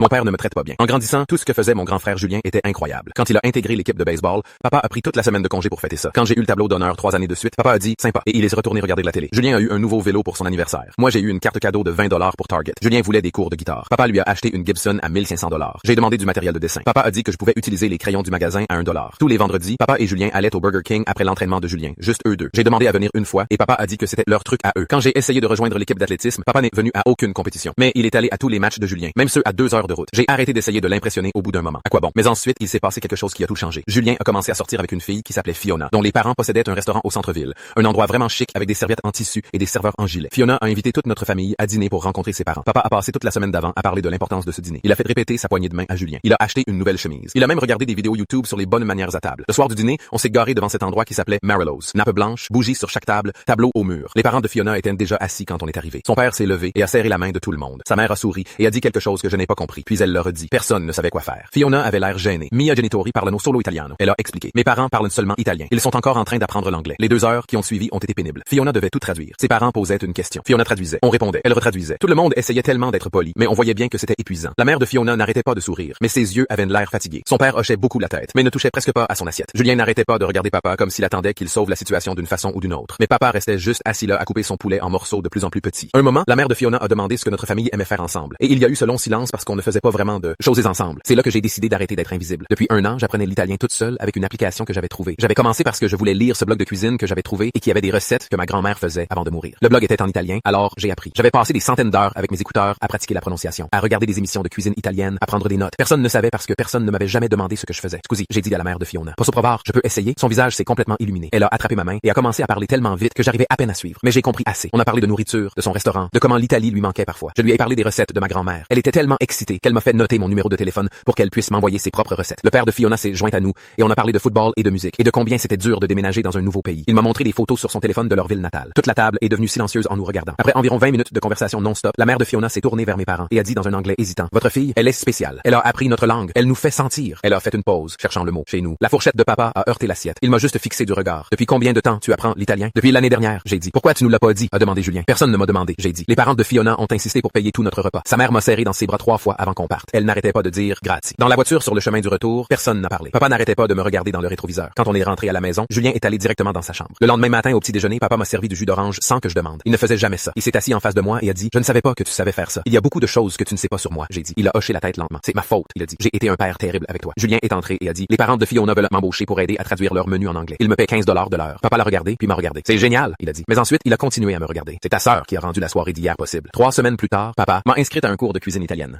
Mon père ne me traite pas bien. En grandissant, tout ce que faisait mon grand frère Julien était incroyable. Quand il a intégré l'équipe de baseball, papa a pris toute la semaine de congé pour fêter ça. Quand j'ai eu le tableau d'honneur 3 années de suite, papa a dit sympa et il est retourné regarder de la télé. Julien a eu un nouveau vélo pour son anniversaire. Moi, j'ai eu une carte cadeau de 20$ pour Target. Julien voulait des cours de guitare. Papa lui a acheté une Gibson à 1500$. J'ai demandé du matériel de dessin. Papa a dit que je pouvais utiliser les crayons du magasin à $1. Tous les vendredis, papa et Julien allaient au Burger King après l'entraînement de Julien, juste eux deux. J'ai demandé à venir une fois et papa a dit que c'était leur truc à eux. Quand j'ai essayé de rejoindre l'équipe d'athlétisme, papa n'est venu à aucune compétition, mais il est allé à tous les matchs de Julien, même ceux à 2 heures de route. J'ai arrêté d'essayer de l'impressionner au bout d'un moment. À quoi bon? Mais ensuite, il s'est passé quelque chose qui a tout changé. Julien a commencé à sortir avec une fille qui s'appelait Fiona, dont les parents possédaient un restaurant au centre-ville, un endroit vraiment chic avec des serviettes en tissu et des serveurs en gilet. Fiona a invité toute notre famille à dîner pour rencontrer ses parents. Papa a passé toute la semaine d'avant à parler de l'importance de ce dîner. Il a fait répéter sa poignée de main à Julien. Il a acheté une nouvelle chemise. Il a même regardé des vidéos YouTube sur les bonnes manières à table. Le soir du dîner, on s'est garé devant cet endroit qui s'appelait Marilo's. Nappe blanche, bougies sur chaque table, tableau au mur. Les parents de Fiona étaient déjà assis quand on est arrivé. Son père s'est levé et a serré la main de tout le monde. Sa mère a souri et a dit quelque chose que je n'ai pas compris. Puis elle leur a dit. Personne ne savait quoi faire. Fiona avait l'air gênée. Mia Genitori parlano solo italiano. Elle a expliqué. Mes parents parlent seulement italien. Ils sont encore en train d'apprendre l'anglais. Les 2 heures qui ont suivi ont été pénibles. Fiona devait tout traduire. Ses parents posaient une question. Fiona traduisait. On répondait. Elle retraduisait. Tout le monde essayait tellement d'être poli, mais on voyait bien que c'était épuisant. La mère de Fiona n'arrêtait pas de sourire, mais ses yeux avaient l'air fatigués. Son père hochait beaucoup la tête, mais ne touchait presque pas à son assiette. Julien n'arrêtait pas de regarder papa comme s'il attendait qu'il sauve la situation d'une façon ou d'une autre. Mais papa restait juste assis là à couper son poulet en morceaux de plus en plus petits. Un moment, la mère de Fiona a demandé ce que notre famille aimait faire ensemble. Et il y a eu ce long silence parce qu'on ne faisait pas vraiment de choses ensemble. C'est là que j'ai décidé d'arrêter d'être invisible. Depuis 1 an, j'apprenais l'italien toute seule avec une application que j'avais trouvée. J'avais commencé parce que je voulais lire ce blog de cuisine que j'avais trouvé et qui avait des recettes que ma grand-mère faisait avant de mourir. Le blog était en italien, alors j'ai appris. J'avais passé des centaines d'heures avec mes écouteurs à pratiquer la prononciation, à regarder des émissions de cuisine italienne, à prendre des notes. Personne ne savait parce que personne ne m'avait jamais demandé ce que je faisais. Scusi, j'ai dit à la mère de Fiona. Posso provar, je peux essayer? Son visage s'est complètement illuminé. Elle a attrapé ma main et a commencé à parler tellement vite que j'arrivais à peine à suivre. Mais j'ai compris assez. On a parlé de nourriture, de son restaurant, de comment l'Italie lui manquait parfois. Je lui ai parlé des recettes de ma grand-mère. Elle était tellement excitée qu'elle m'a fait noter mon numéro de téléphone pour qu'elle puisse m'envoyer ses propres recettes. Le père de Fiona s'est joint à nous et on a parlé de football et de musique et de combien c'était dur de déménager dans un nouveau pays. Il m'a montré des photos sur son téléphone de leur ville natale. Toute la table est devenue silencieuse en nous regardant. Après environ 20 minutes de conversation non-stop, la mère de Fiona s'est tournée vers mes parents et a dit dans un anglais hésitant: votre fille, elle est spéciale. Elle a appris notre langue. Elle nous fait sentir. Elle a fait une pause, cherchant le mot chez nous. La fourchette de papa a heurté l'assiette. Il m'a juste fixé du regard. Depuis combien de temps tu apprends l'italien? Depuis l'année dernière, j'ai dit. Pourquoi tu nous l'as pas dit? A demandé Julien. Personne ne m'a demandé, j'ai dit. Les parents de Fiona ont insisté pour payer tout notre repas. Sa mère m'a serré dans ses bras 3 fois avant qu'on parte. Elle n'arrêtait pas de dire grazie. Dans la voiture sur le chemin du retour, personne n'a parlé. Papa n'arrêtait pas de me regarder dans le rétroviseur. Quand on est rentré à la maison, Julien est allé directement dans sa chambre. Le lendemain matin au petit déjeuner, papa m'a servi du jus d'orange sans que je demande. Il ne faisait jamais ça. Il s'est assis en face de moi et a dit: je ne savais pas que tu savais faire ça. Il y a beaucoup de choses que tu ne sais pas sur moi, j'ai dit. Il a hoché la tête lentement. C'est ma faute, il a dit. J'ai été un père terrible avec toi. Julien est entré et a dit: les parents de Fiona veulent m'embaucher pour aider à traduire leur menu en anglais. Il me paie 15$ de l'heure. Papa l'a regardé puis m'a regardé. C'est génial, il a dit. Mais ensuite, il a continué à me regarder. C'est ta sœur qui a rendu la soirée d'hier possible. 3 semaines plus tard, papa m'a inscrite à un cours de cuisine italienne.